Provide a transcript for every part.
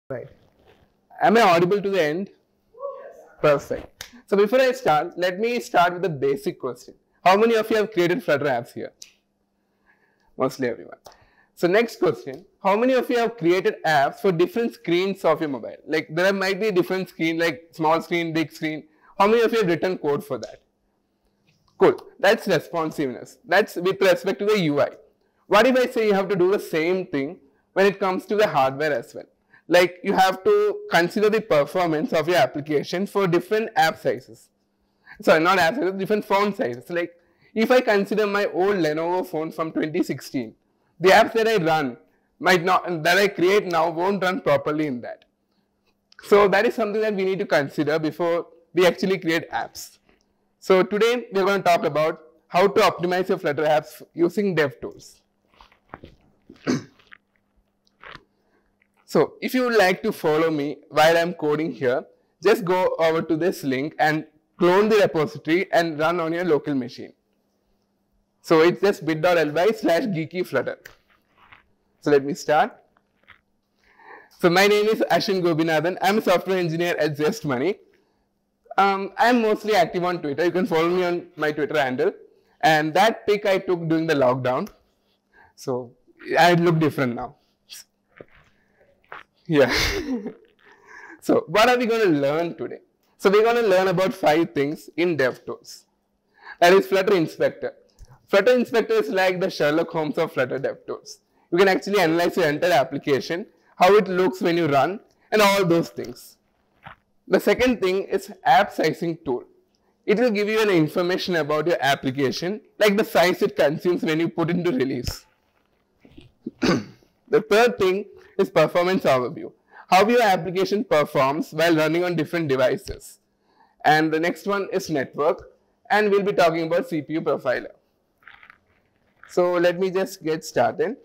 Right. Am I audible to the end? Perfect. So before I start, let me start with the basic question. How many of you have created Flutter apps here? Mostly everyone. So next question, how many of you have created apps for different screens of your mobile? Like there might be a different screen, like small screen, big screen. How many of you have written code for that? Cool. That's responsiveness. That's with respect to the UI. What if I say you have to do the same thing when it comes to the hardware as well? Like you have to consider the performance of your application for different app sizes. Sorry, not app sizes, different phone sizes. Like if I consider my old Lenovo phone from 2016, the apps that I run might not, that I create now won't run properly in that. So that is something that we need to consider before we actually create apps. So today we are going to talk about how to optimize your Flutter apps using DevTools. So if you would like to follow me while I am coding here, just go over to this link and clone the repository and run on your local machine. So it's just bit.ly/geekyflutter. So let me start. So my name is Ashwin Gobinathan. I'm a software engineer at ZestMoney. I'm mostly active on Twitter. You can follow me on my Twitter handle. And that pic I took during the lockdown. So I look different now. Yeah. So what are we going to learn today? So we're going to learn about 5 things in DevTools. That is Flutter Inspector. Flutter Inspector is like the Sherlock Holmes of Flutter DevTools. You can actually analyze your entire application, how it looks when you run, and all those things. The second thing is App Sizing Tool. It will give you an information about your application, like the size it consumes when you put into release. The third thing is Performance Overview. How your application performs while running on different devices. And the next one is Network, and we'll be talking about CPU Profiler. So let me just get started.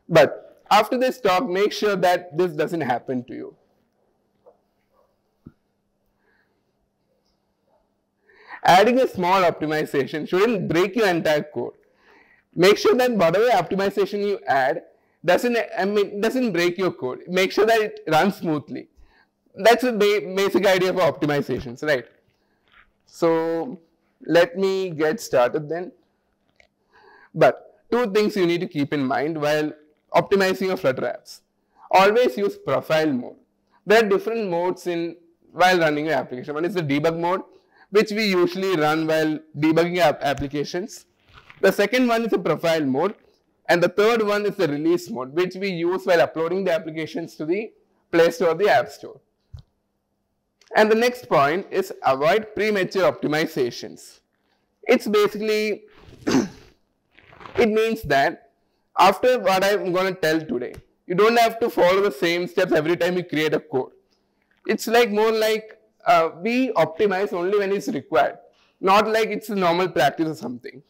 But after this talk, make sure that this doesn't happen to you. Adding a small optimization shouldn't break your entire code. Make sure that whatever optimization you add doesn't break your code. Make sure that it runs smoothly. That's the basic idea of optimizations, right? So let me get started then. But 2 things you need to keep in mind while optimizing your Flutter apps. Always use profile mode. There are different modes while running your application. One is the debug mode, which we usually run while debugging our applications. The second one is the profile mode. And the third one is the release mode, which we use while uploading the applications to the Play Store or the App Store. And the next point is avoid premature optimizations. It's basically, it means that after what I'm going to tell today, you don't have to follow the same steps every time you create a code. It's like more like we optimize only when it's required, not like it's a normal practice or something.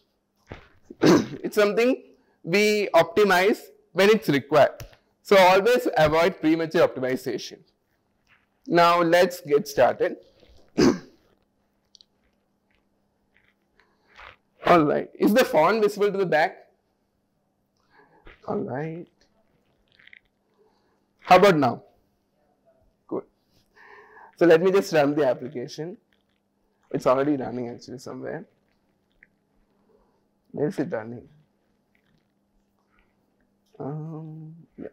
It's something we optimize when it's required. So always avoid premature optimization. Now let's get started. Alright, is the font visible to the back? Alright. How about now? Good. So let me just run the application. It's already running actually somewhere. Where is it running? Yeah.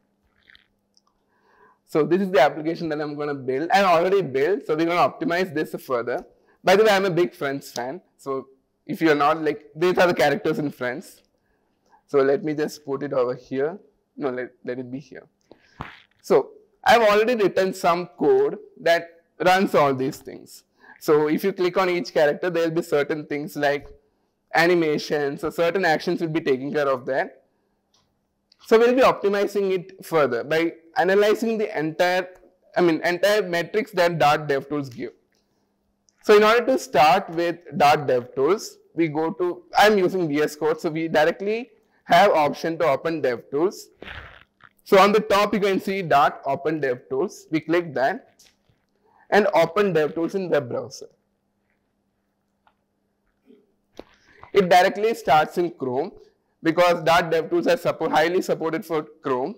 So this is the application that I'm going to build. I already built, so we're going to optimize this further. By the way, I'm a big Friends fan. So if you're not, like, these are the characters in Friends. So let me just put it over here. No, let it be here. So I've already written some code that runs all these things. So if you click on each character, there will be certain things like animations, or certain actions will be taken care of that. So we'll be optimizing it further by analyzing the entire metrics that .devtools give. So in order to start with .devtools, we go to, I'm using VS Code, so we directly have option to open DevTools. So on the top you can see .open DevTools. We click that and open DevTools in web browser. It directly starts in Chrome because .devtools are highly supported for Chrome.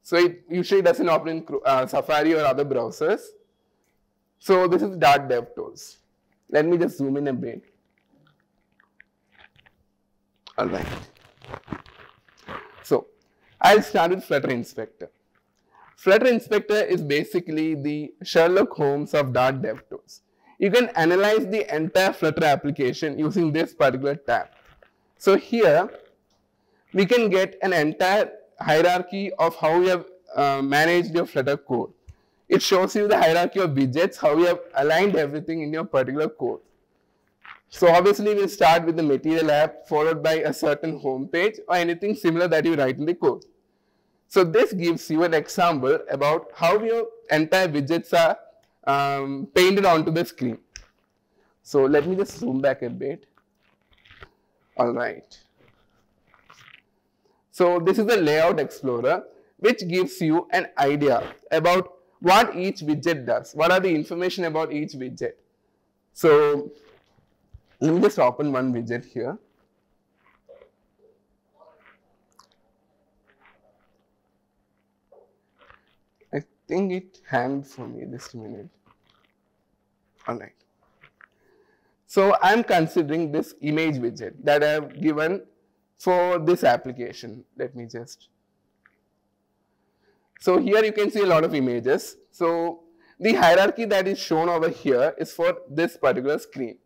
So it usually doesn't open in Safari or other browsers. So this is Dart DevTools. Let me just zoom in a bit. All right. So I'll start with Flutter Inspector. Flutter Inspector is basically the Sherlock Holmes of Dart DevTools. You can analyze the entire Flutter application using this particular tab. So here we can get an entire hierarchy of how you have managed your Flutter code. It shows you the hierarchy of widgets, how you have aligned everything in your particular code. So obviously we'll start with the material app followed by a certain home page or anything similar that you write in the code. So this gives you an example about how your entire widgets are painted onto the screen. So let me just zoom back a bit. All right. So this is the Layout Explorer, which gives you an idea about what each widget does. What are the information about each widget? So let me just open one widget here. I think it hanged for me just a minute. All right. So I'm considering this image widget that I have given for this application. Let me just. So here you can see a lot of images. So the hierarchy that is shown over here is for this particular screen.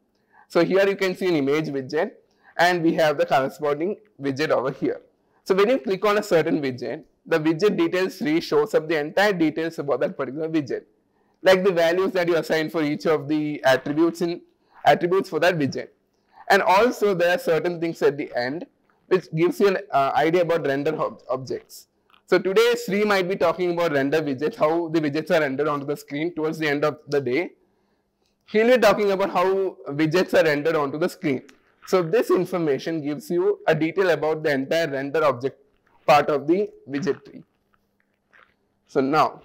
So here you can see an image widget and we have the corresponding widget over here. So when you click on a certain widget, the widget details tree shows up the entire details about that particular widget, like the values that you assign for each of the attributes for that widget. And also there are certain things at the end which gives you an idea about render objects. So today Sri might be talking about render widgets, how the widgets are rendered onto the screen towards the end of the day. He'll be talking about how widgets are rendered onto the screen. So this information gives you a detail about the entire render object part of the widget tree. So now,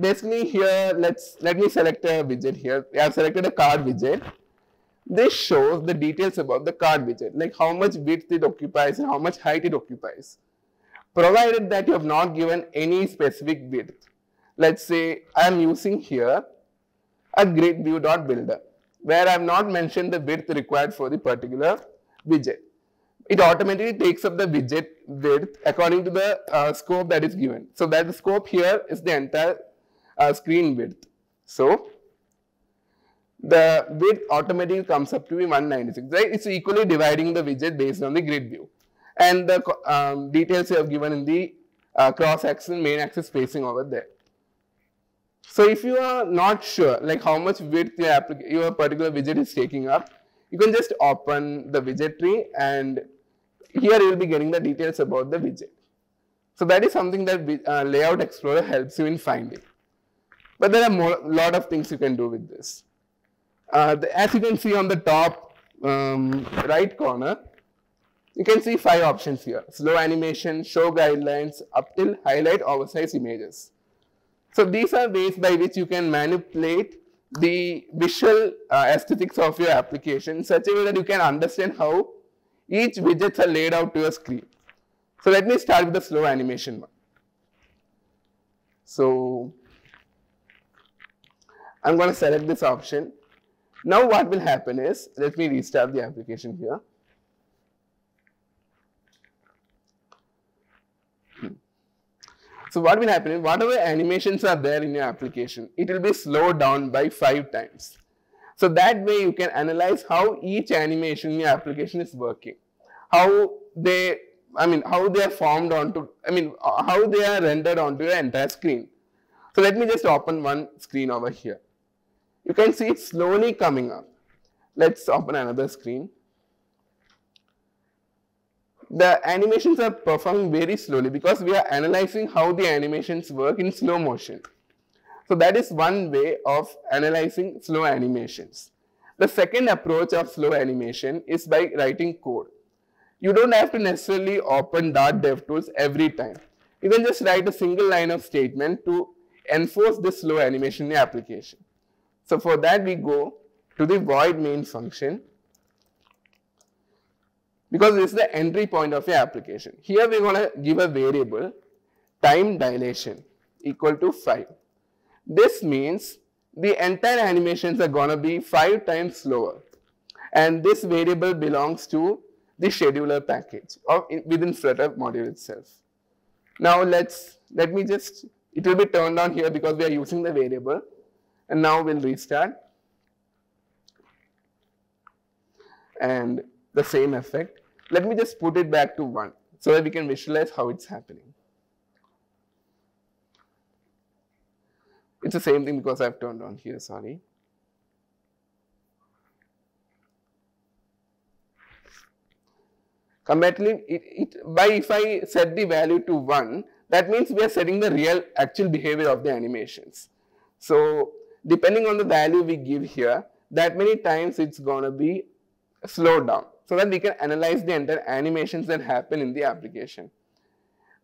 basically here, let me select a widget here. I have selected a card widget. This shows the details about the card widget, like how much width it occupies and how much height it occupies, provided that you have not given any specific width. Let's say I am using here a grid view.builder where I have not mentioned the width required for the particular widget. It automatically takes up the widget width according to the scope that is given. So that the scope here is the entire screen width. So the width automatically comes up to be 196, right? It's equally dividing the widget based on the grid view. And the details you have given in the cross-axis and main axis spacing over there. So if you are not sure like how much width your particular widget is taking up, you can just open the widget tree and here you will be getting the details about the widget. So that is something that Layout Explorer helps you in finding. But there are a lot of things you can do with this. As you can see on the top right corner, you can see 5 options here: slow animation, show guidelines, up till, highlight, oversize images. So these are ways by which you can manipulate the visual aesthetics of your application in such a way that you can understand how each widgets are laid out to your screen. So let me start with the slow animation one. So I'm going to select this option. Now what will happen is, let me restart the application here. So what will happen is, whatever animations are there in your application, it will be slowed down by 5 times. So that way you can analyze how each animation in your application is working, how they are formed onto, how they are rendered onto your entire screen. So let me just open one screen over here. You can see it slowly coming up. Let's open another screen. The animations are performing very slowly because we are analyzing how the animations work in slow motion. So that is one way of analyzing slow animations. The second approach of slow animation is by writing code. You don't have to necessarily open Dart DevTools every time. You can just write a single line of statement to enforce this slow animation in the application. So for that we go to the void main function. because this is the entry point of your application. Here we're going to give a variable time dilation equal to 5. This means the entire animations are going to be 5 times slower, and this variable belongs to the scheduler package or within Flutter module itself. Now it will be turned on here because we are using the variable, and now we'll restart and the same effect. Let me just put it back to 1 so that we can visualize how it's happening. It's the same thing because I've turned on here, sorry. Comparatively, if I set the value to 1, that means we are setting the actual behavior of the animations. So depending on the value we give here, that many times it's going to be slowed down so that we can analyze the entire animations that happen in the application.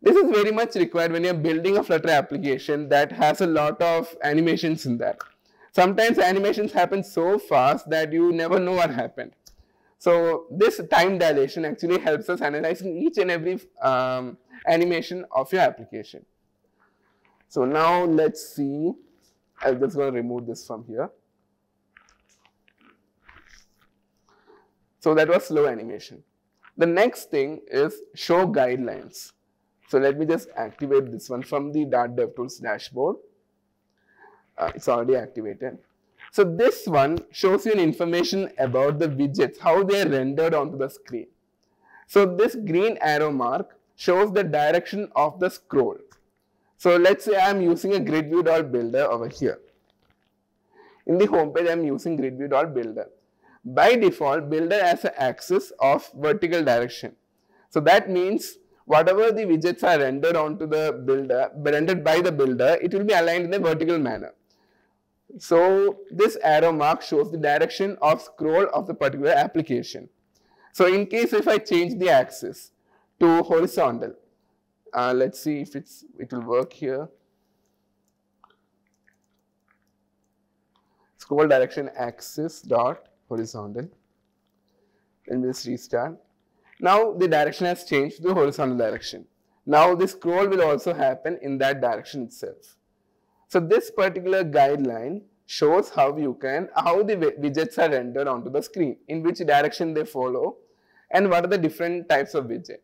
This is very much required when you're building a Flutter application that has a lot of animations in that. Sometimes animations happen so fast that you never know what happened. So this time dilation actually helps us analyzing each and every animation of your application. So now let's see, I'm just going to remove this from here. So that was slow animation. The next thing is show guidelines. So let me just activate this one from the Dart DevTools dashboard. It's already activated. So this one shows you information about the widgets, how they are rendered onto the screen. So this green arrow mark shows the direction of the scroll. So let's say I'm using a gridview.builder over here. In the home page, I'm using gridview.builder. By default, builder has an axis of vertical direction. So that means whatever the widgets are rendered onto the builder, rendered by the builder, it will be aligned in a vertical manner. So this arrow mark shows the direction of scroll of the particular application. So in case if I change the axis to horizontal, let's see if it will work here. Scroll direction axis dot horizontal. Let me just restart. Now the direction has changed to the horizontal direction. Now the scroll will also happen in that direction itself. So this particular guideline shows how the widgets are rendered onto the screen, in which direction they follow, and what are the different types of widget.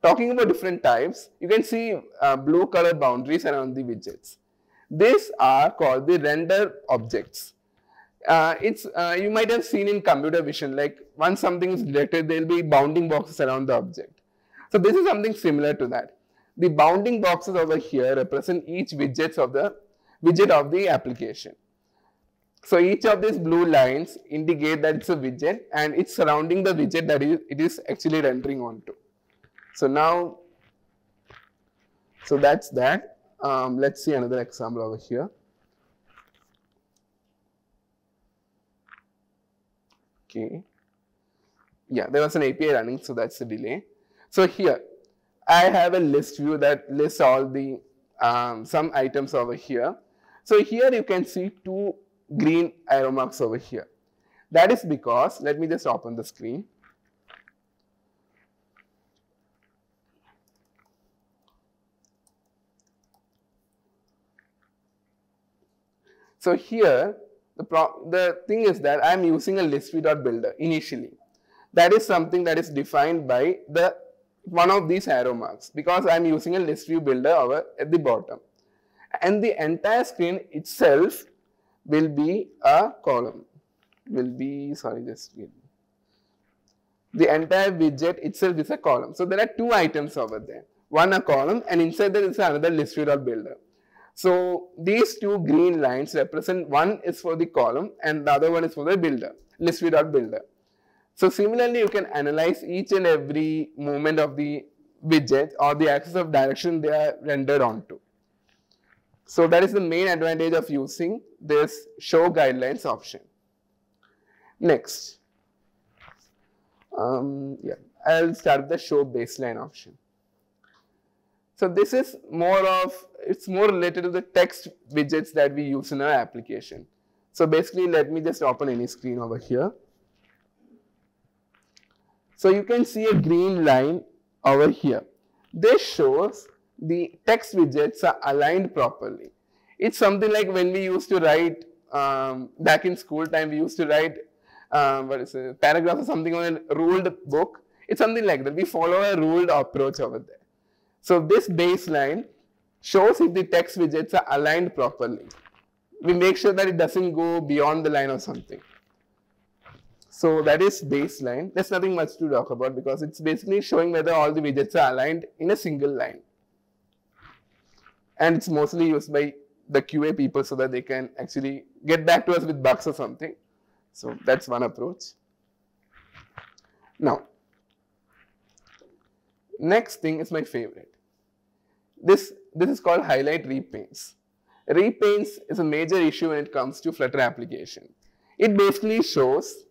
Talking about different types, you can see blue color boundaries around the widgets. These are called the render objects. You might have seen in computer vision, like once something is detected, there will be bounding boxes around the object. So this is something similar to that. The bounding boxes over here represent each widget of the application. So each of these blue lines indicate that it's a widget and it's surrounding the widget that it is actually rendering onto. So now, so that's that. Let's see another example over here. Okay. Yeah, there was an API running, so that's the delay. So here, I have a list view that lists all the some items over here. So here you can see two green arrow marks over here. That is because, let me just open the screen. So here, the thing is that I am using a listview.builder initially. That is something that is defined by one of these arrow marks, because I am using a list view builder over at the bottom. And the entire screen itself will be a column. The entire widget itself is a column. So there are two items over there. One a column, and inside there is another listview.builder. So these two green lines represent, one is for the column and the other one is for the builder, listview.builder. So similarly, you can analyze each and every movement of the widget or the axis of direction they are rendered onto. So that is the main advantage of using this show guidelines option. Next, I'll start with the show baseline option. So this is it's more related to the text widgets that we use in our application. So basically, let me just open any screen over here. So you can see a green line over here. This shows the text widgets are aligned properly. It's something like when we used to write, back in school time, we used to write paragraph or something on a ruled book. It's something like that. We follow a ruled approach over there. So this baseline shows if the text widgets are aligned properly. We make sure that it doesn't go beyond the line or something. So that is baseline. There's nothing much to talk about because it's basically showing whether all the widgets are aligned in a single line. And it's mostly used by the QA people so that they can actually get back to us with bugs or something. So that's one approach. Now, next thing is my favorite. This is called highlight repaints. Repaints is a major issue when it comes to Flutter application. It basically shows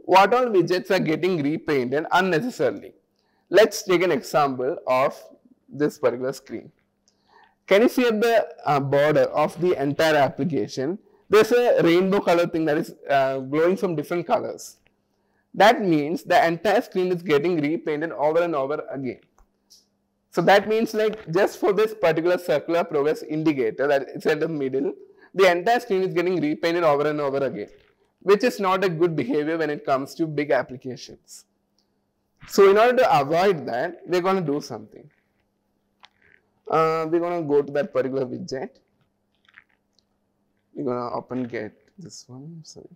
what all widgets are getting repainted unnecessarily. Let's take an example of this particular screen. Can you see at the border of the entire application, there's a rainbow color thing that is glowing from different colors. That means the entire screen is getting repainted over and over again. So that means like just for this particular circular progress indicator that is at the middle, the entire screen is getting repainted over and over again, which is not a good behavior when it comes to big applications. So in order to avoid that, we're going to do something. We're going to go to that particular widget. We're going to open get this one. Sorry.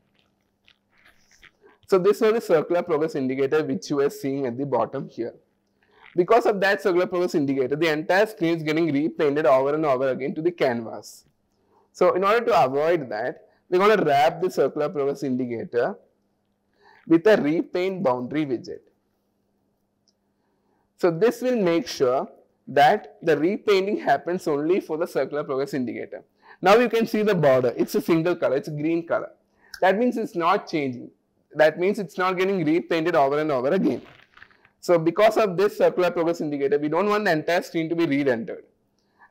So this was the circular progress indicator which you are seeing at the bottom here. Because of that circular progress indicator, the entire screen is getting repainted over and over again to the canvas. So in order to avoid that, we're going to wrap the circular progress indicator with a repaint boundary widget. So this will make sure that the repainting happens only for the circular progress indicator. Now you can see the border. It's a single color. It's a green color. That means it's not changing. That means it's not getting repainted over and over again. So because of this circular progress indicator, we don't want the entire screen to be re-rendered.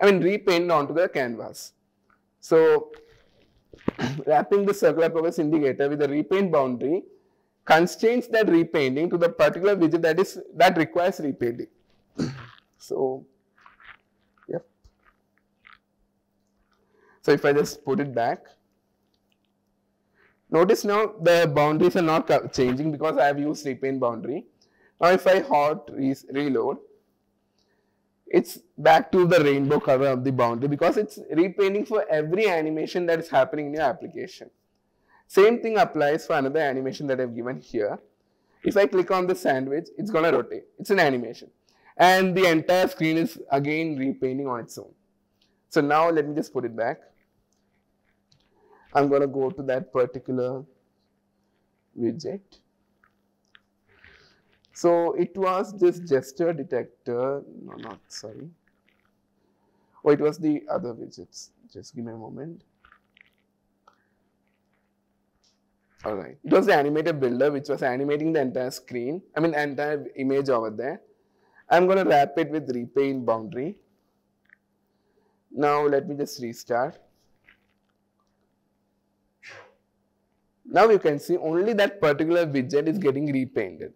Repainted onto the canvas. So wrapping the circular progress indicator with a repaint boundary constrains that repainting to the particular widget that requires repainting. So, yep. So if I just put it back, notice now the boundaries are not changing because I have used repaint boundary. Now if I hot reload, it's back to the rainbow color of the boundary because it's repainting for every animation that is happening in your application. Same thing applies for another animation that I've given here. If I click on the sandwich, it's going to rotate. It's an animation. And the entire screen is again repainting on its own. So now let me just put it back. I'm going to go to that particular widget. So it was this gesture detector. No, not sorry. Oh, it was the other widgets. Just give me a moment. Alright. It was the animator builder which was animating the entire screen. Entire image over there. I'm going to wrap it with repaint boundary. Now let me just restart. Now you can see only that particular widget is getting repainted.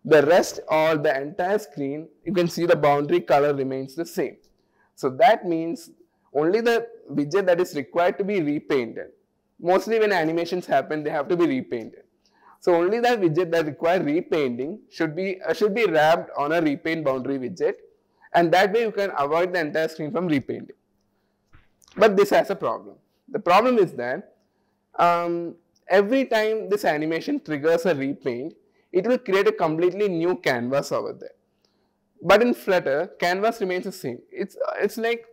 The rest or the entire screen, you can see the boundary color remains the same. So that means only the widget that is required to be repainted. Mostly when animations happen, they have to be repainted. So only that widget that requires repainting should be wrapped on a repaint boundary widget, and that way you can avoid the entire screen from repainting. But this has a problem. The problem is that every time this animation triggers a repaint, it will create a completely new canvas over there. But in Flutter, canvas remains the same. It's like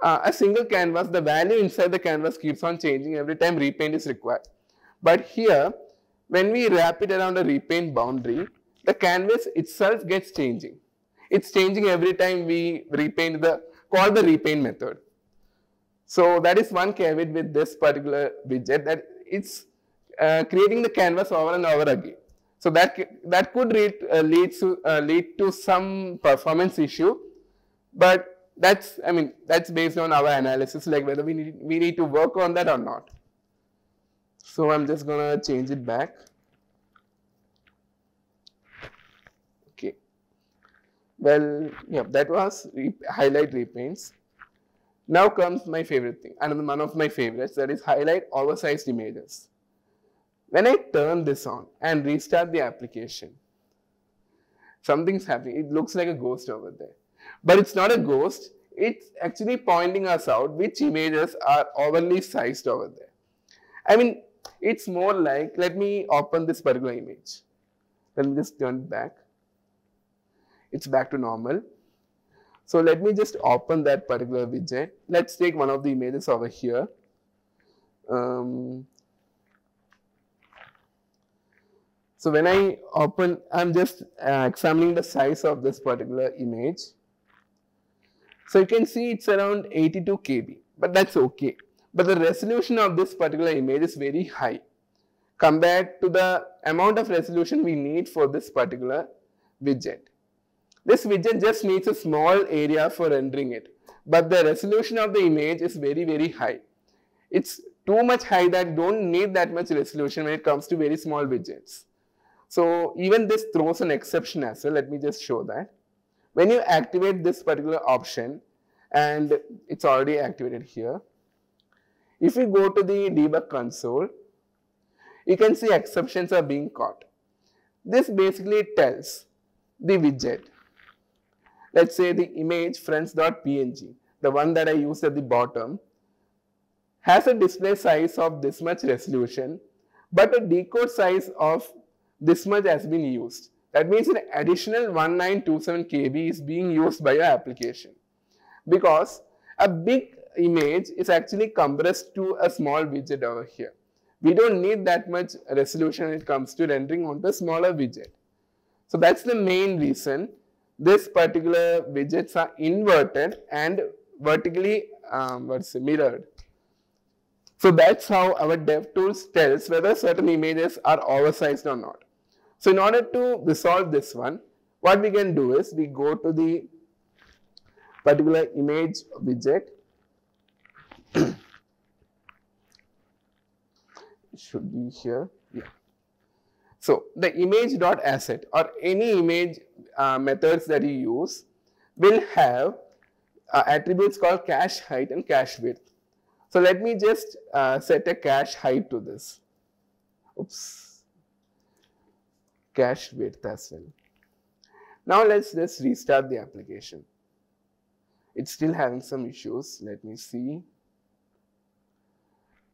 a single canvas. The value inside the canvas keeps on changing every time repaint is required. But here, when we wrap it around a repaint boundary, the canvas itself gets changing. It's changing every time we call the repaint method. So that is one caveat with this particular widget, that it's creating the canvas over and over again. So that could lead to some performance issue, but that's based on our analysis, like whether we need to work on that or not. So I'm just gonna change it back. Okay. Well, yeah, that was highlight repaints. Now comes my favorite thing, another one of my favorites, that is highlight oversized images. When I turn this on and restart the application, something's happening. It looks like a ghost over there. But it's not a ghost. It's actually pointing us out which images are overly sized over there. I mean, it's more like, let me open this particular image. Let me just turn it back. It's back to normal. So let me just open that particular widget. Let's take one of the images over here. So when I open, I'm just examining the size of this particular image. So you can see it's around 82 KB, but that's okay. But the resolution of this particular image is very high compared to the amount of resolution we need for this particular widget. This widget just needs a small area for rendering it, but the resolution of the image is very, very high. It's too much high that you don't need that much resolution when it comes to very small widgets. So even this throws an exception as well. Let me just show that. When you activate this particular option, and it's already activated here, if you go to the debug console, you can see exceptions are being caught. This basically tells the widget, let's say the image friends.png, the one that I used at the bottom, has a display size of this much resolution, but a decode size of this much has been used. That means an additional 1927 KB is being used by your application, because a big image is actually compressed to a small widget over here. We don't need that much resolution when it comes to rendering onto a smaller widget. So that's the main reason this particular widgets are inverted and vertically mirrored. So that's how our DevTools tells whether certain images are oversized or not. So in order to resolve this one, what we can do is we go to the particular image widget. It should be here. Yeah. So the image.asset or any image methods that you use will have attributes called cache height and cache width. So let me just set a cache height to this. Oops. Cache width as well. Now let's just restart the application. It's still having some issues. Let me see.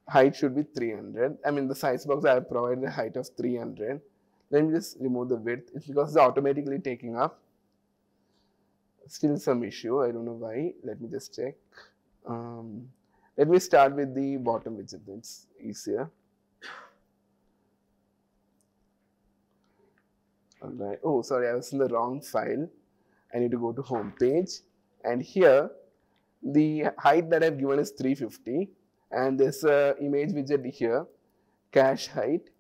Height should be 300. I mean, the size box I have provided a height of 300. Let me just remove the width. It's because it's automatically taking up. Still some issue. I don't know why. Let me just check. Let me start with the bottom widget. It's easier. Alright. Oh, sorry, I was in the wrong file. I need to go to home page, and here the height that I've given is 350, and there's a image widget here, cache height.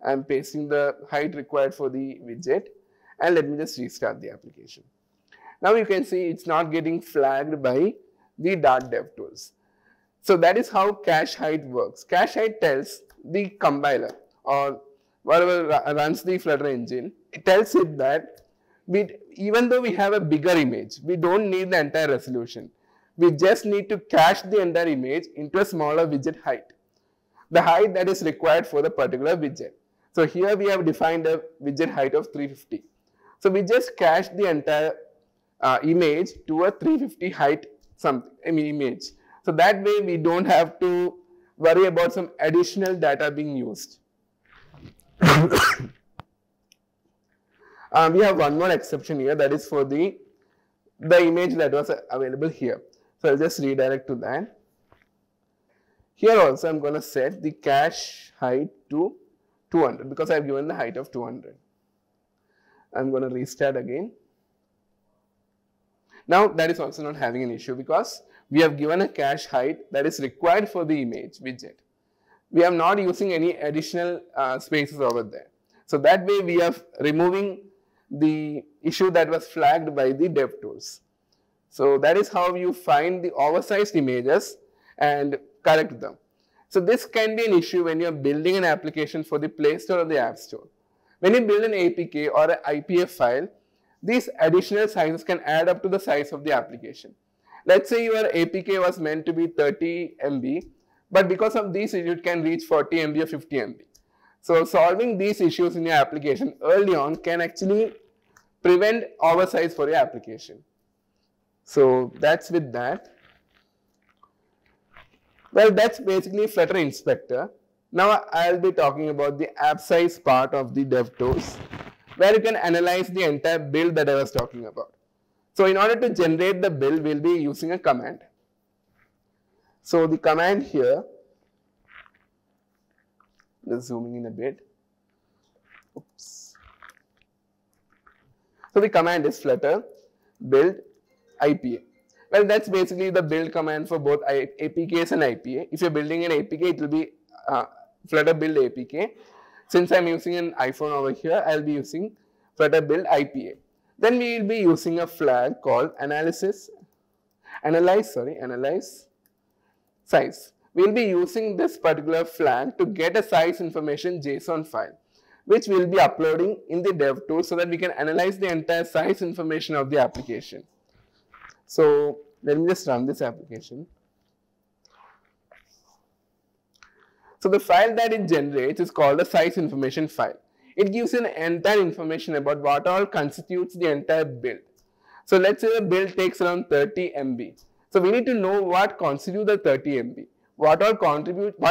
I'm pasting the height required for the widget, and let me just restart the application. Now you can see it's not getting flagged by the Dart DevTools. So that is how cache height works. Cache height tells the compiler or whatever runs the Flutter engine, it tells it that even though we have a bigger image, we don't need the entire resolution. We just need to cache the entire image into a smaller widget height, the height that is required for the particular widget. So here we have defined a widget height of 350. So we just cache the entire image to a 350 height image. So that way we don't have to worry about some additional data being used. We have one more exception here, that is for the image that was available here. So I'll just redirect to that. Here also I'm going to set the cache height to 200 because I've given the height of 200. I'm going to restart again. Now that is also not having an issue because we have given a cache height that is required for the image widget. We are not using any additional spaces over there. So that way we are removing the issue that was flagged by the DevTools. So that is how you find the oversized images and correct them. So this can be an issue when you are building an application for the Play Store or the App Store. When you build an APK or an IPF file, These additional sizes can add up to the size of the application. Let's say your APK was meant to be 30 MB, but because of these issues it can reach 40 MB or 50 MB. So solving these issues in your application early on can actually prevent oversize for your application. So that's with that. Well, that's basically Flutter Inspector. Now I'll be talking about the app size part of the DevTools, where you can analyze the entire build that I was talking about. So in order to generate the build, we'll be using a command. So the command here, just zooming in a bit. Oops. So the command is flutter build IPA. Well, that's basically the build command for both APKs and IPA. If you're building an APK, it will be flutter build APK. Since I'm using an iPhone over here, I'll be using flutter build IPA. Then we will be using a flag called analyze size. We'll be using this particular flag to get a size information JSON file, which we'll be uploading in the DevTools so that we can analyze the entire size information of the application. So let me just run this application. So the file that it generates is called a size information file. It gives an entire information about what all constitutes the entire build. So let's say the build takes around 30 MB. So we need to know what constitutes the 30 MB. What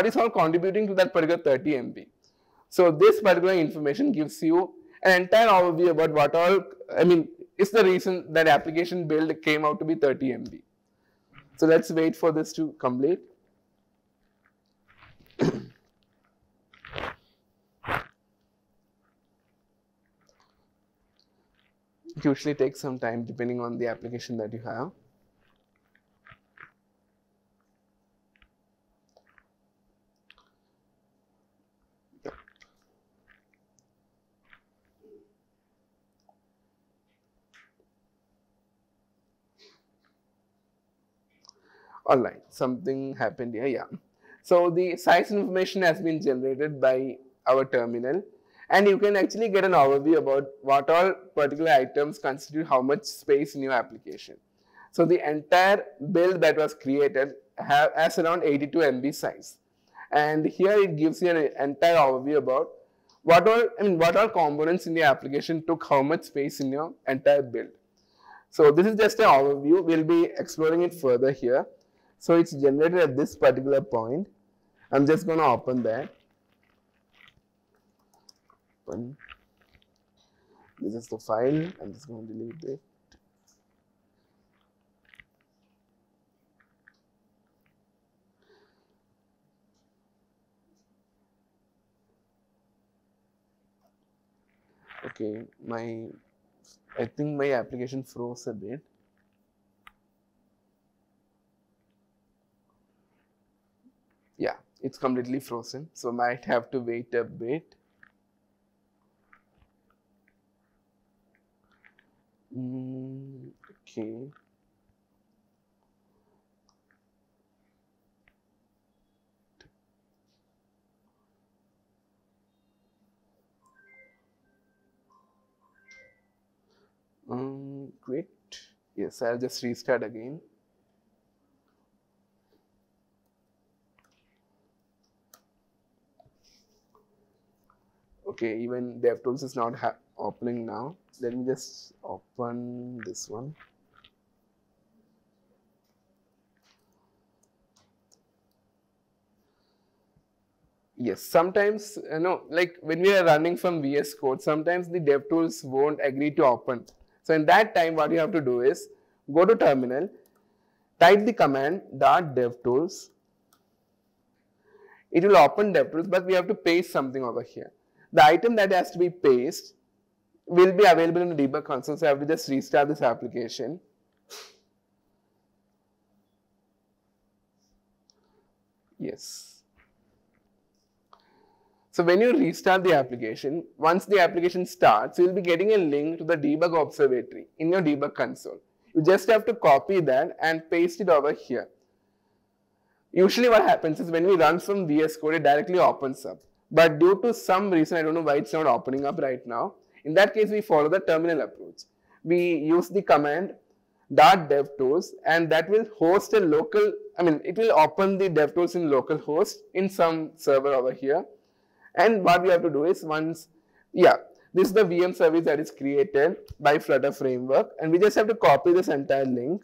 is all contributing to that particular 30 MB. So this particular information gives you an entire overview about what all, is the reason that application build came out to be 30 MB. So let's wait for this to complete. It usually takes some time depending on the application that you have. Alright, something happened here, yeah. So the size information has been generated by our terminal, and you can actually get an overview about what all particular items constitute how much space in your application. So the entire build that was created has around 82 MB size, and here it gives you an entire overview about what all components in the application took how much space in your entire build. So this is just an overview. We'll be exploring it further here. So it's generated at this particular point. I'm just going to open that. This is the file. I'm just going to delete it. Okay, I think my application froze a bit. Yeah, it's completely frozen, so might have to wait a bit. Okay. Great. Yes, I'll just restart again. Okay, even DevTools is not opening now. Let me just open this one. Yes, sometimes, like when we are running from VS Code, sometimes the DevTools won't agree to open. So in that time, what you have to do is go to terminal, type the command .devtools. It will open DevTools, but we have to paste something over here. The item that has to be pasted will be available in the debug console, so I have to just restart this application. Yes. So when you restart the application, once the application starts, you will be getting a link to the debug observatory in your debug console. You just have to copy that and paste it over here. Usually what happens is when we run from VS Code, it directly opens up. But due to some reason, I don't know why it's not opening up right now. In that case, we follow the terminal approach. we use the command .devtools, and that will host a local, it will open the DevTools in localhost in some server over here. And what we have to do is this is the VM service that is created by Flutter Framework, and we just have to copy this entire link.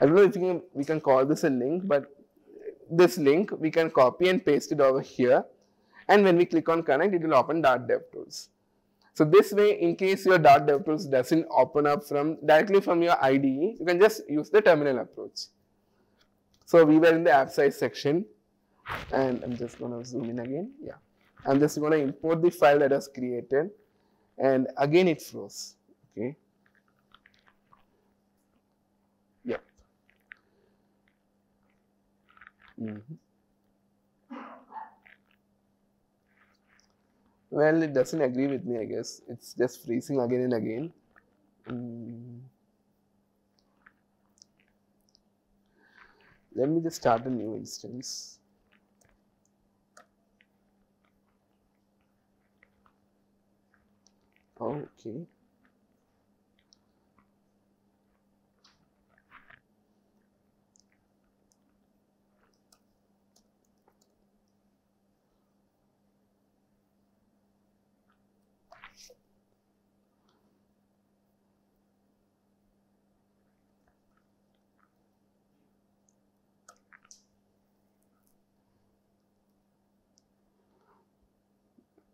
I don't know if we can call this a link, but this link we can copy and paste it over here, and when we click on connect, it will open .devtools. So this way, in case your .devtools doesn't open up directly from your IDE, you can just use the terminal approach. So we were in the app size section, and I'm just going to zoom in again. Yeah, I'm just going to import the file that was created, and again it froze. Okay. Yep. Well, it doesn't agree with me, I guess. It's just freezing again and again. Let me just start a new instance. Okay.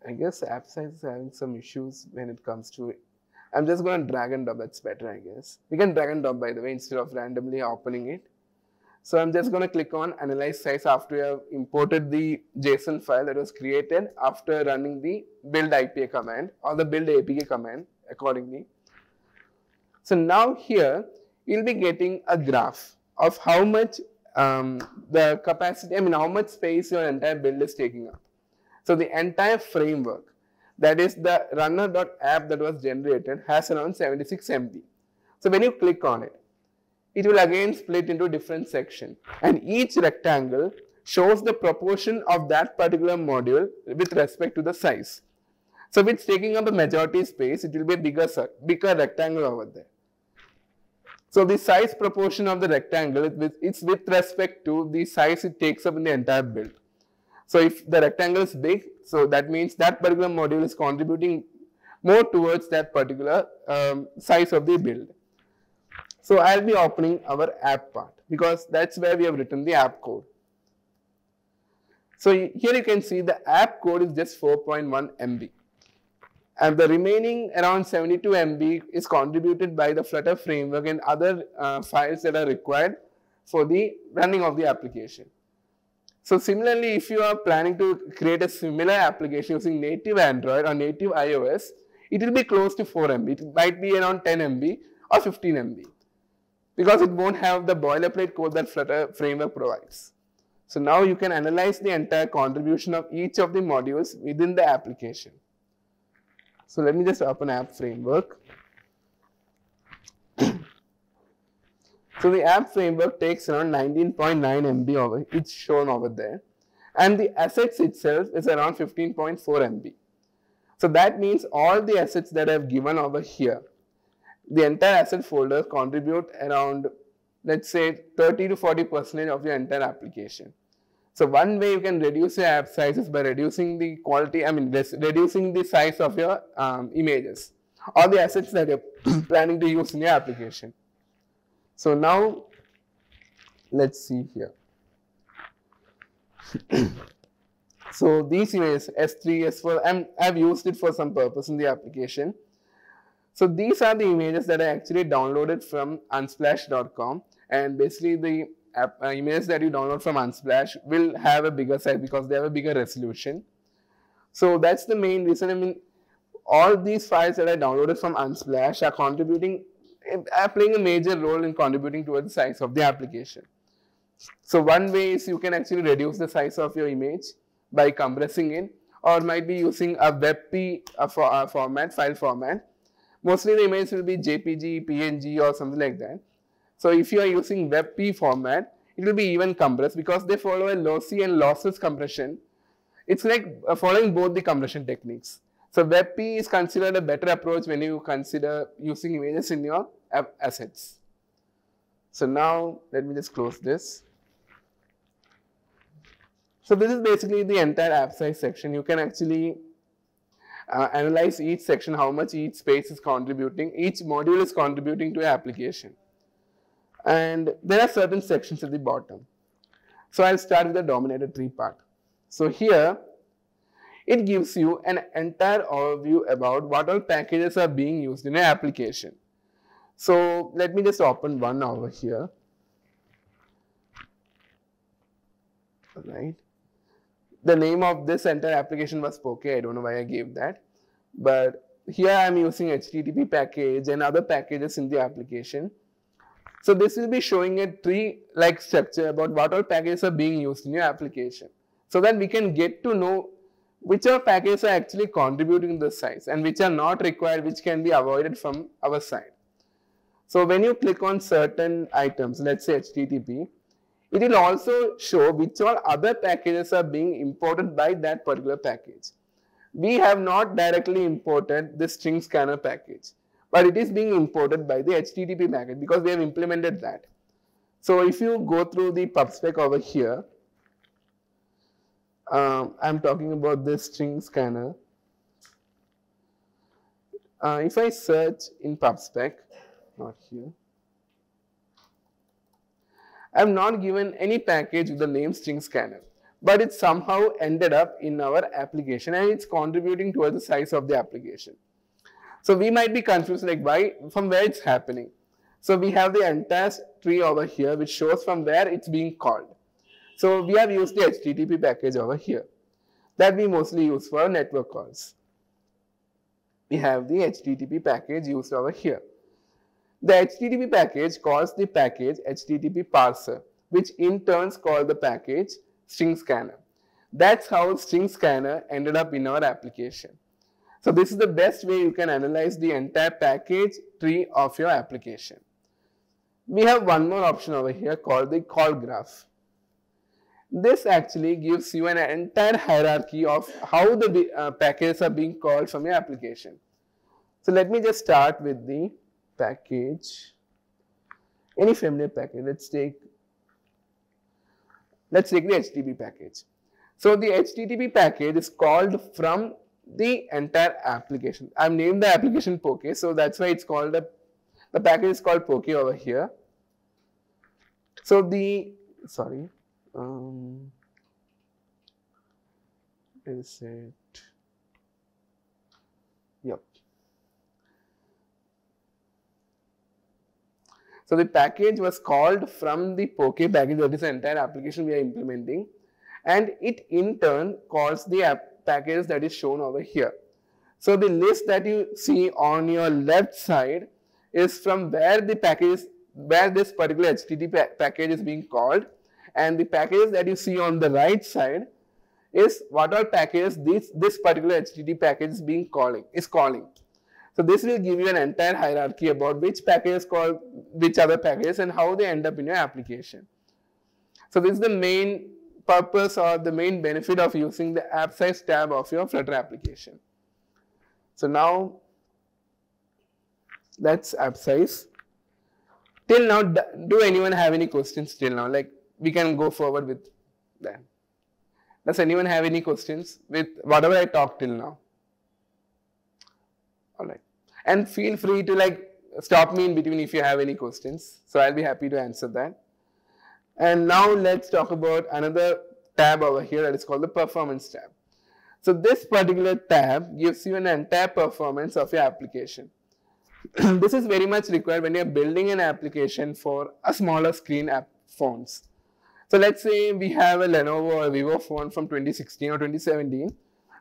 I guess app size is having some issues when it comes to it. I'm just going to drag and drop, that's better, I guess. We can drag and drop, by the way, instead of randomly opening it. So I'm just going to click on analyze size after you have imported the JSON file that was created after running the build IPA command or the build APK command accordingly. So now here, you'll be getting a graph of how much the capacity, how much space your entire build is taking up. So the entire framework, that is the runner.app that was generated, has around 76 MB. So when you click on it, it will again split into different sections, and each rectangle shows the proportion of that particular module with respect to the size. So if it's taking up a majority space, it will be a bigger rectangle over there. So the size proportion of the rectangle is with respect to the size it takes up in the entire build. So if the rectangle is big, so that means that particular module is contributing more towards that particular size of the build. So I'll be opening our app part because that's where we have written the app code. So here you can see the app code is just 4.1 MB. And the remaining around 72 MB is contributed by the Flutter framework and other files that are required for the running of the application. So similarly, if you are planning to create a similar application using native Android or native iOS, it will be close to 4 MB. It might be around 10 MB or 15 MB because it won't have the boilerplate code that Flutter framework provides. So now you can analyze the entire contribution of each of the modules within the application. So let me just open app framework. So the app framework takes around 19.9 MB over, it's shown over there, and the assets itself is around 15.4 MB. So that means all the assets that I've given over here, the entire asset folder contribute around, let's say, 30 to 40% of your entire application. So one way you can reduce your app size is by reducing the quality, reducing the size of your images or the assets that you're planning to use in your application. So now, let's see here. So these images, S3, S4, I've used it for some purpose in the application. So these are the images that I actually downloaded from unsplash.com, and basically the images that you download from Unsplash will have a bigger size because they have a bigger resolution. So that's the main reason. All these files that I downloaded from Unsplash are playing a major role in contributing towards the size of the application. So one way is you can actually reduce the size of your image by compressing it, or might be using a WebP file format. Mostly the image will be JPG, PNG or something like that. So if you are using WebP format, it will be even compressed because they follow a lossy and lossless compression. It's like following both the compression techniques. So WebP is considered a better approach when you consider using images in your assets. So now let me just close this. So this is basically the entire app size section. You can actually analyze each section, how much each space is contributing, each module is contributing to your application. And there are certain sections at the bottom. So I'll start with the dominator tree part. So here, it gives you an entire overview about what all packages are being used in your application. So let me just open one over here. Alright. The name of this entire application was Poke. I don't know why I gave that. But here I am using HTTP package and other packages in the application. So this will be showing a tree-like structure about what all packages are being used in your application. So that we can get to know which are packages are actually contributing to the size and which are not required, which can be avoided from our side. So when you click on certain items, let's say HTTP, it will also show which all other packages are being imported by that particular package. We have not directly imported the string scanner package, but it is being imported by the HTTP package because we have implemented that. So if you go through the PubSpec over here, I'm talking about this string scanner. If I search in PubSpec, not here, I have not given any package with the name string scanner, but it somehow ended up in our application and it's contributing towards the size of the application. So we might be confused like why, from where it's happening. So we have the entire tree over here which shows from where it's being called. So we have used the HTTP package over here that we mostly use for network calls. We have the HTTP package used over here. The HTTP package calls the package HTTP parser, which in turn calls the package string scanner. That's how string scanner ended up in our application. So this is the best way you can analyze the entire package tree of your application. We have one more option over here called the call graph. This actually gives you an entire hierarchy of how the packages are being called from your application. So let me just start with the package, any familiar package. Let's take the HTTP package. So the HTTP package is called from the entire application. I've named the application Poke, so that's why it's called the package is called Poke over here. So is it? Yep. So the package was called from the Poke package, that is the entire application we are implementing, and it in turn calls the package that is shown over here. So the list that you see on your left side is from where the package, where this particular HTTP package is being called, and the packages that you see on the right side is what all packages this particular HTTP package is calling. So this will give you an entire hierarchy about which packages call which other packages and how they end up in your application. So this is the main purpose or the main benefit of using the app size tab of your Flutter application. So now that's app size. Till now, do anyone have any questions till now? Like we can go forward with that. Does anyone have any questions with whatever I talked till now? Alright. And feel free to like stop me in between if you have any questions. So I'll be happy to answer that. And now let's talk about another tab over here that is called the performance tab. So this particular tab gives you an entire performance of your application. This is very much required when you're building an application for a smaller screen app phones. So let's say we have a Lenovo or a Vivo phone from 2016 or 2017.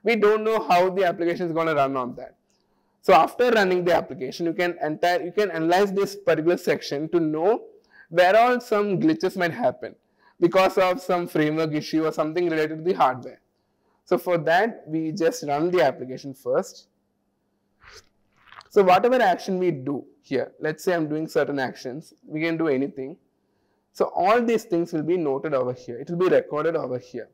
We don't know how the application is going to run on that. So after running the application, you can analyze this particular section to know where all some glitches might happen because of some framework issue or something related to the hardware. So for that, we just run the application first. So whatever action we do here, let's say I'm doing certain actions, we can do anything. So all these things will be noted over here. It will be recorded over here.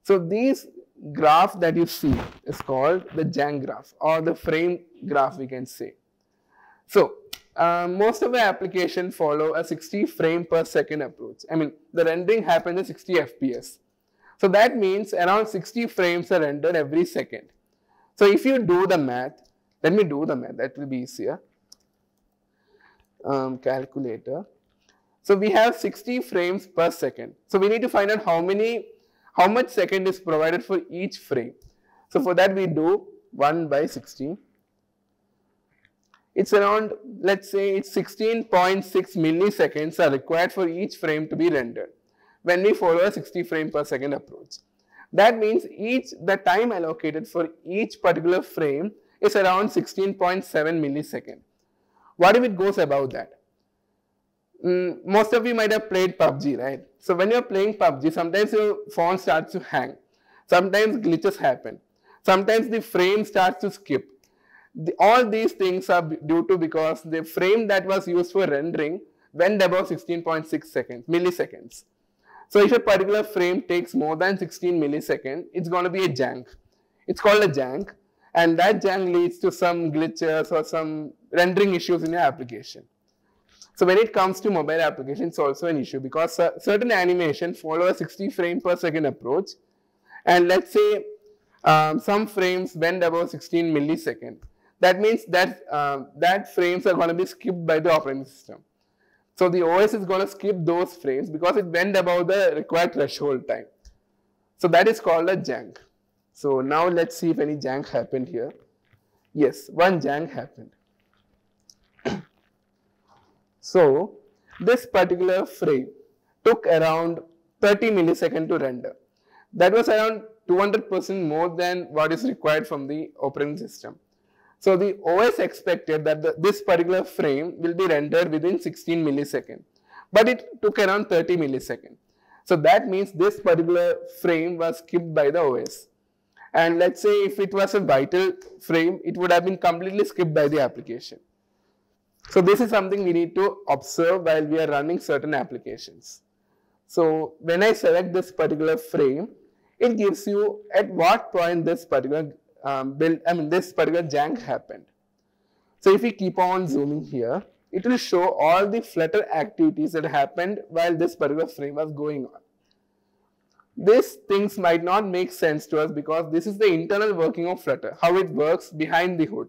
So these graph that you see is called the jank graph or the frame graph, we can say. So, most of the application follow a 60 frame per second approach. I mean, the rendering happens at 60 FPS. So that means around 60 frames are rendered every second. So if you do the math, let me do the math, that will be easier. Calculator. So we have 60 frames per second. So we need to find out how much second is provided for each frame. So for that we do 1 by 60. It's around, let's say it's 16.6 milliseconds are required for each frame to be rendered when we follow a 60 frame per second approach. That means the time allocated for each particular frame is around 16.7 milliseconds. What if it goes above that? Most of you might have played PUBG, right? So when you're playing PUBG, sometimes your phone starts to hang. Sometimes glitches happen. Sometimes the frame starts to skip. All these things are due to because the frame that was used for rendering went above 16.6 milliseconds. So if a particular frame takes more than 16 milliseconds, it's going to be a jank. It's called a jank, and that jank leads to some glitches or some rendering issues in your application. So when it comes to mobile applications, it's also an issue because certain animation follow a 60 frame per second approach, and let's say some frames went above 16 milliseconds. That means that that frames are going to be skipped by the operating system. So the OS is going to skip those frames because it went above the required threshold time. So that is called a jank. So now let's see if any jank happened here. Yes, one jank happened. So this particular frame took around 30 milliseconds to render. That was around 200% more than what is required from the operating system. So the OS expected that this particular frame will be rendered within 16 milliseconds, but it took around 30 milliseconds. So that means this particular frame was skipped by the OS. And let's say if it was a vital frame, it would have been completely skipped by the application. So this is something we need to observe while we are running certain applications. So when I select this particular frame, it gives you at what point this particular this particular jank happened. So if we keep on zooming here, it will show all the Flutter activities that happened while this particular frame was going on. These things might not make sense to us because this is the internal working of Flutter, how it works behind the hood,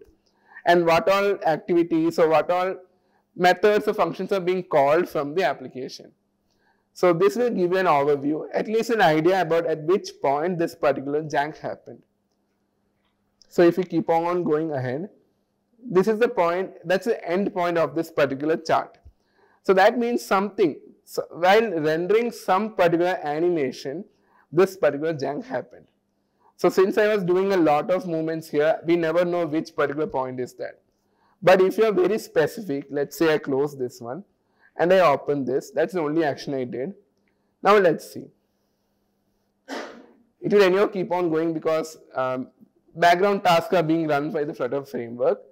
and what all activities or what all methods or functions are being called from the application. So this will give you an overview, at least an idea about at which point this particular jank happened. So if we keep on going ahead, this is the point, that's the end point of this particular chart. So that means something, so while rendering some particular animation, this particular jank happened. So since I was doing a lot of movements here, we never know which particular point is that. But if you are very specific, let's say I close this one and I open this, that's the only action I did. Now let's see. It will anyhow keep on going because background tasks are being run by the Flutter framework.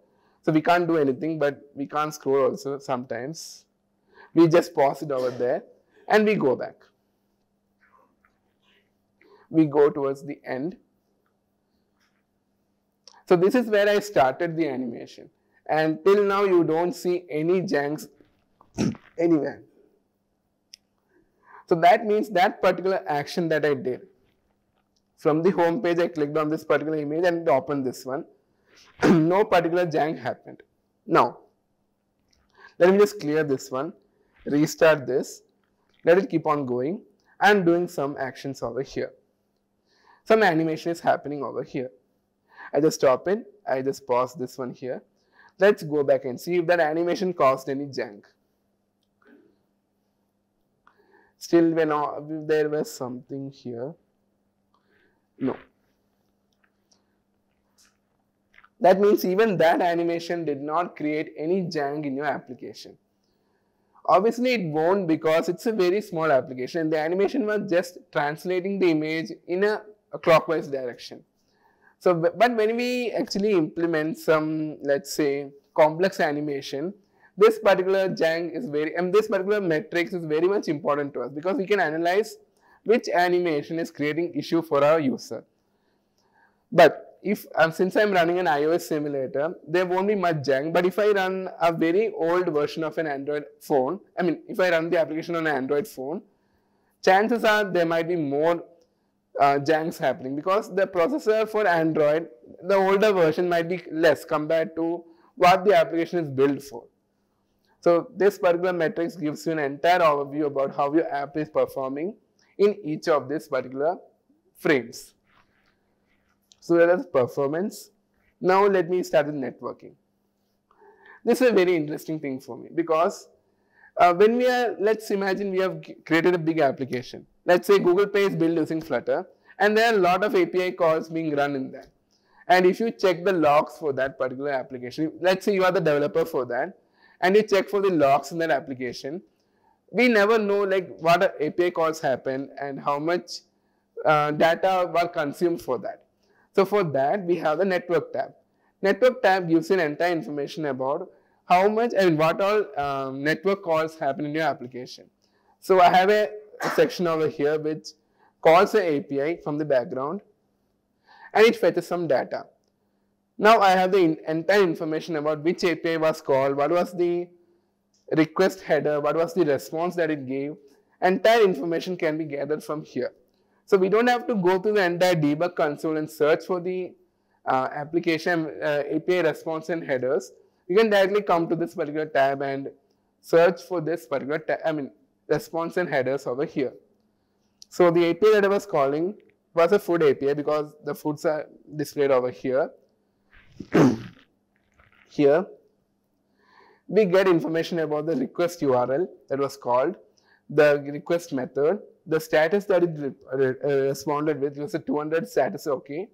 So we can't do anything, but we can't scroll also sometimes. We just pause it over there and we go back. We go towards the end. So this is where I started the animation. And till now you don't see any janks anywhere. So that means that particular action that I did, from the home page, I clicked on this particular image and it opened this one. No particular jank happened. Now, let me just clear this one, restart this, let it keep on going. I'm doing some actions over here. Some animation is happening over here. I just stop it, I just pause this one here. Let's go back and see if that animation caused any jank. Still, when there was something here. No. That means even that animation did not create any jank in your application. Obviously, it won't because it's a very small application. The animation was just translating the image in a clockwise direction. So, but when we actually implement some, let's say, complex animation, this particular jank is this particular metrics is very much important to us because we can analyze which animation is creating issue for our user. But if since I'm running an iOS simulator, there won't be much jank. But if I run a very old version of an Android phone, I mean, if I run the application on an Android phone, chances are there might be more janks happening, because the processor for Android, the older version might be less compared to what the application is built for. So this particular matrix gives you an entire overview about how your app is performing in each of these particular frames. So that is performance. Now let me start with networking. This is a very interesting thing for me, because when let's imagine we have created a big application. Let's say Google Pay is built using Flutter, and there are a lot of API calls being run in that. And if you check the logs for that particular application, let's say you are the developer for that, and you check for the logs in that application, we never know like what API calls happen and how much data were consumed for that. So for that, we have the network tab. Network tab gives you an entire information about how much and what all network calls happen in your application. So I have a section over here which calls the API from the background, and it fetches some data. Now I have the entire information about which API was called, what was the request header, what was the response that it gave. Entire information can be gathered from here. So we don't have to go to the entire debug console and search for the application API response and headers. You can directly come to this particular tab and search for this particular response and headers over here. So the API that I was calling was a food API, because the foods are displayed over here. Here we get information about the request URL that was called, the request method, the status that it responded with, was a 200 status OK,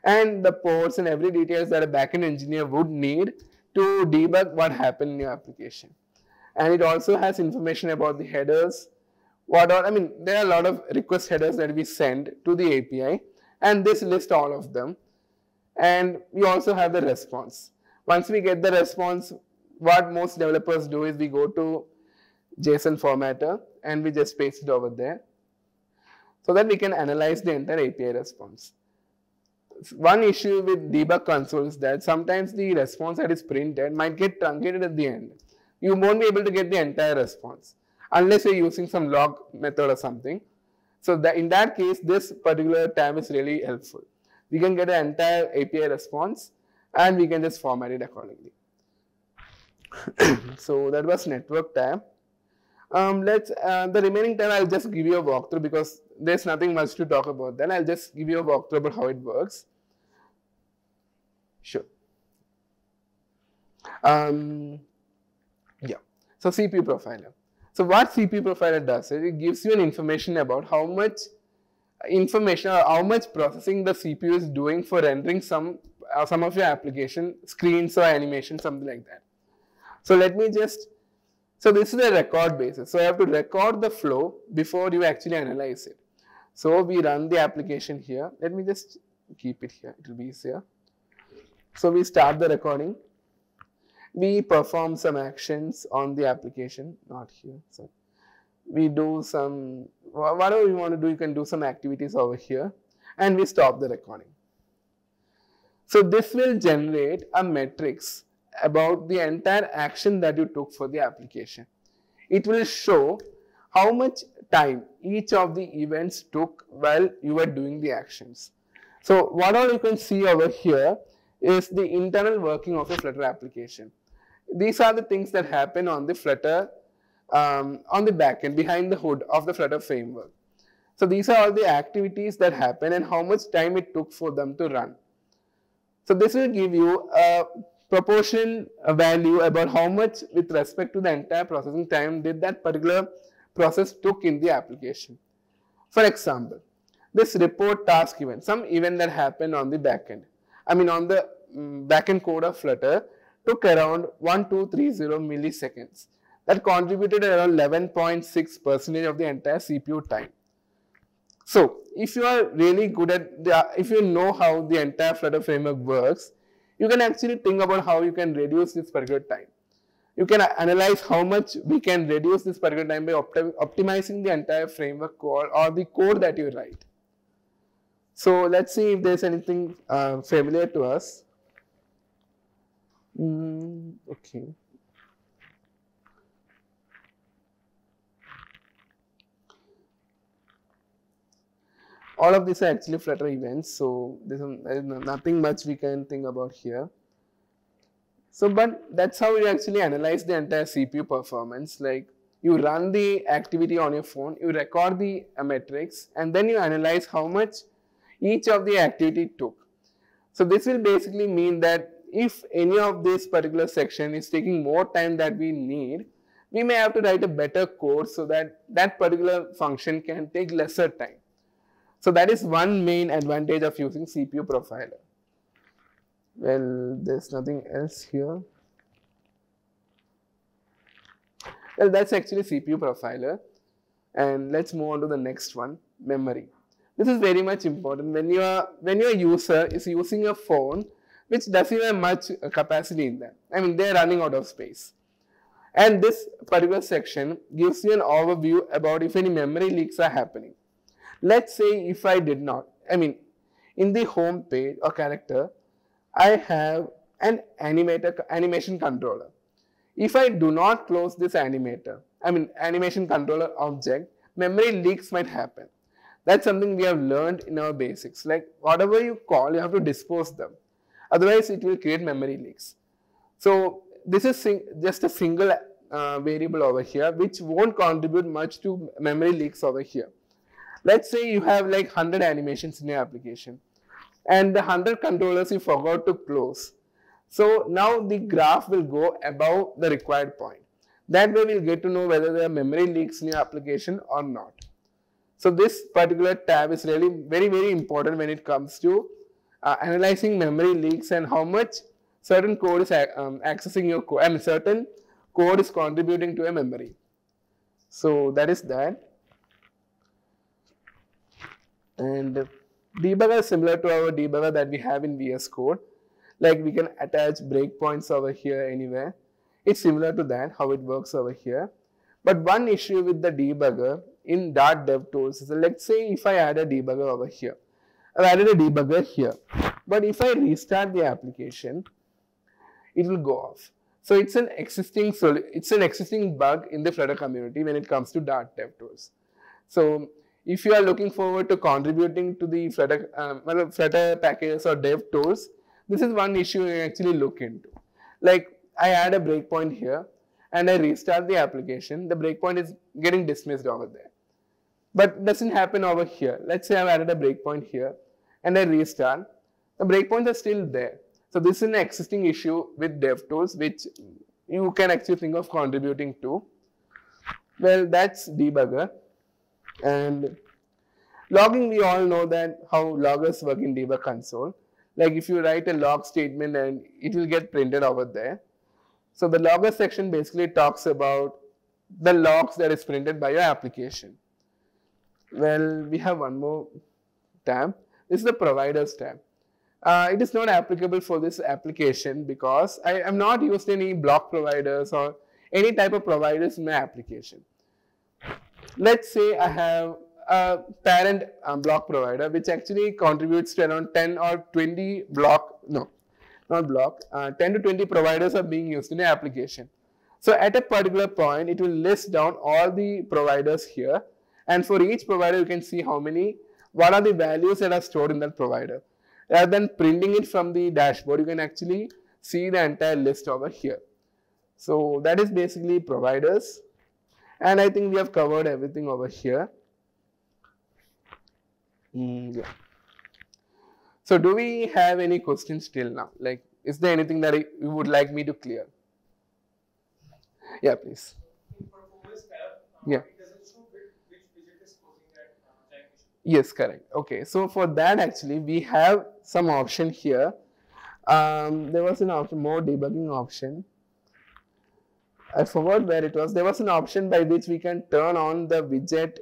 and the ports and every details that a backend engineer would need to debug what happened in your application. And it also has information about the headers, there are a lot of request headers that we send to the API, and this lists all of them. And we also have the response. Once we get the response, what most developers do is we go to JSON formatter and we just paste it over there, so that we can analyze the entire API response. One issue with debug console is that sometimes the response that is printed might get truncated at the end. You won't be able to get the entire response unless you're using some log method or something. So in that case, this particular tab is really helpful. We can get an entire API response and we can just format it accordingly. So that was network tab. The remaining time I'll just give you a walkthrough, because there's nothing much to talk about. Then I'll just give you a walkthrough about how it works. Sure. Yeah. So CPU profiler. So what CPU profiler does is it gives you an information about how much information or how much processing the CPU is doing for rendering some of your application screens or animation, something like that. So so this is a record basis. So I have to record the flow before you actually analyze it. So we run the application here. Let me just keep it here. It will be easier. So we start the recording. We perform some actions on the application, not here. So we do some, whatever you want to do, you can do some activities over here, and we stop the recording. So this will generate a matrix about the entire action that you took for the application. It will show how much time each of the events took while you were doing the actions. So what all you can see over here is the internal working of a Flutter application. These are the things that happen on the Flutter, on the backend, behind the hood of the Flutter framework. So these are all the activities that happen and how much time it took for them to run. So this will give you a proportion value about how much with respect to the entire processing time did that particular process took in the application. For example, this report task event, some event that happened on the backend, on the backend code of Flutter, took around 1230 milliseconds. That contributed around 11.6% of the entire CPU time. So if you are really good at if you know how the entire Flutter framework works, you can actually think about how you can reduce this particular time. You can analyze how much we can reduce this particular time by optimizing the entire framework code or the code that you write. So let's see if there's anything familiar to us. Okay. All of these are actually Flutter events, so there is nothing much we can think about here. So, but that's how you actually analyze the entire CPU performance. Like, you run the activity on your phone, you record the metrics, and then you analyze how much each of the activity took. So this will basically mean that if any of this particular section is taking more time that we need, we may have to write a better code so that that particular function can take lesser time. So that is one main advantage of using CPU profiler. Well, there's nothing else here. Well, that's actually CPU profiler. And let's move on to the next one, memory. This is very much important when your user is using a phone which doesn't have much capacity in them. I mean, they're running out of space. And this particular section gives you an overview about if any memory leaks are happening. Let's say if I did not, I mean, in the home page or character, I have an animation controller. If I do not close this animation controller object, memory leaks might happen. That's something we have learned in our basics. Like whatever you call, you have to dispose them. Otherwise, it will create memory leaks. So this is just a single variable over here, which won't contribute much to memory leaks over here. Let's say you have like 100 animations in your application, and the 100 controllers you forgot to close. So now the graph will go above the required point. That way we'll get to know whether there are memory leaks in your application or not. So this particular tab is really very, very important when it comes to analyzing memory leaks and how much certain code is accessing your code, and certain code is contributing to a memory. So that is that. And debugger is similar to our debugger that we have in VS Code. Like we can attach breakpoints over here anywhere. It's similar to that, how it works over here. But one issue with the debugger in Dart DevTools is, let's say if I add a debugger over here. I've added a debugger here. But if I restart the application, it will go off. So it's an existing bug in the Flutter community when it comes to Dart DevTools. So if you are looking forward to contributing to the Flutter packages or DevTools, this is one issue you actually look into. Like I add a breakpoint here and I restart the application, the breakpoint is getting dismissed over there. But it doesn't happen over here. Let's say I've added a breakpoint here and I restart, the breakpoints are still there. So this is an existing issue with DevTools which you can actually think of contributing to. Well, that's debugger. And logging, we all know that how loggers work in debug console. Like if you write a log statement and it will get printed over there. So the logger section basically talks about the logs that is printed by your application. Well, we have one more tab. This is the providers tab. It is not applicable for this application because I have not used any block providers or any type of providers in my application. Let's say I have a parent block provider which actually contributes to around 10 or 20 10 to 20 providers are being used in the application. So at a particular point, it will list down all the providers here, and for each provider you can see what are the values that are stored in that provider. Rather than printing it from the dashboard, you can actually see the entire list over here. So that is basically providers. And I think we have covered everything over here. Yeah. So do we have any questions till now? Like, is there anything that you would like me to clear? Yeah, please. Yeah. It doesn't show which widget is causing that jank issue. Yes, correct. Okay, so for that actually we have some option here. There was an option, more debugging option. I forgot where it was. There was an option by which we can turn on the widget.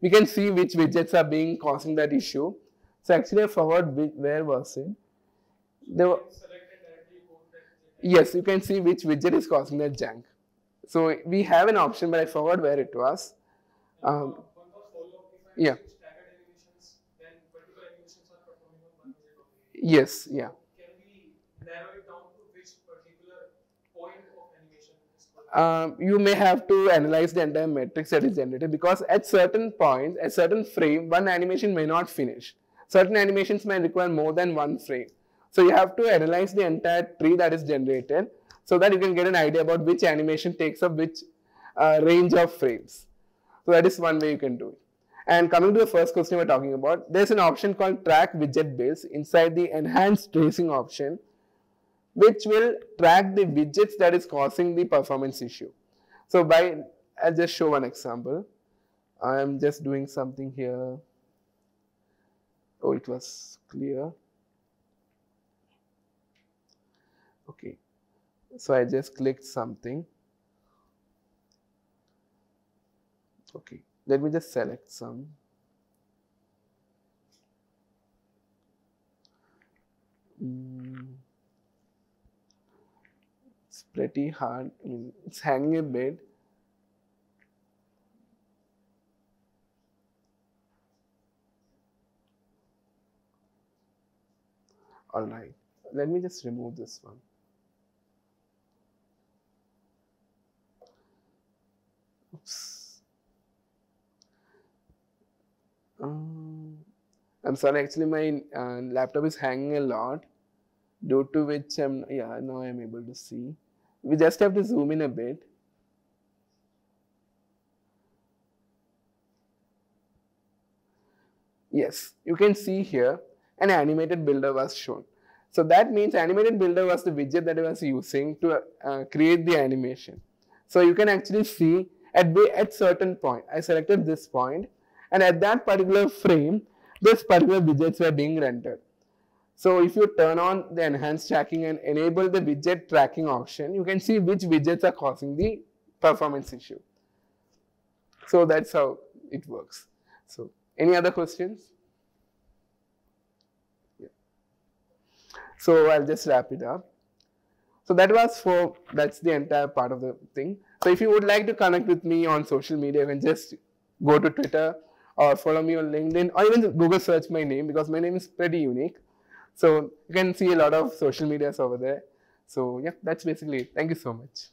We can see which widgets are causing that issue. So actually I forgot where was it. There were, yes, you can see which widget is causing that jank. So we have an option, but I forgot where it was. Yeah. Yes, yeah. Can we narrow it down to which particular point of animation is good? You may have to analyze the entire matrix that is generated, because at certain points, at certain frame, one animation may not finish. Certain animations may require more than one frame. So you have to analyze the entire tree that is generated so that you can get an idea about which animation takes up which range of frames. So that is one way you can do it. And coming to the first question we're talking about, there's an option called track widget base inside the enhanced tracing option, which will track the widgets that is causing the performance issue. So I'll just show one example. I am just doing something here. Oh, it was clear. Okay, so I just clicked something. Okay, let me just select some. It's pretty hard. I mean, it's hanging a bit. All right, let me just remove this one. Oops. I'm sorry, actually my laptop is hanging a lot, due to which now I'm able to see. We just have to zoom in a bit. Yes, you can see here an animated builder was shown. So that means animated builder was the widget that I was using to create the animation. So you can actually see at certain point, I selected this point, and at that particular frame, this particular widgets were being rendered. So if you turn on the enhanced tracking and enable the widget tracking option, you can see which widgets are causing the performance issue. So that's how it works. So any other questions? Yeah. So I'll just wrap it up. So that's the entire part of the thing. So if you would like to connect with me on social media, you can just go to Twitter or follow me on LinkedIn, or even Google search my name, because my name is pretty unique. So you can see a lot of social medias over there. So yeah, that's basically it. Thank you so much.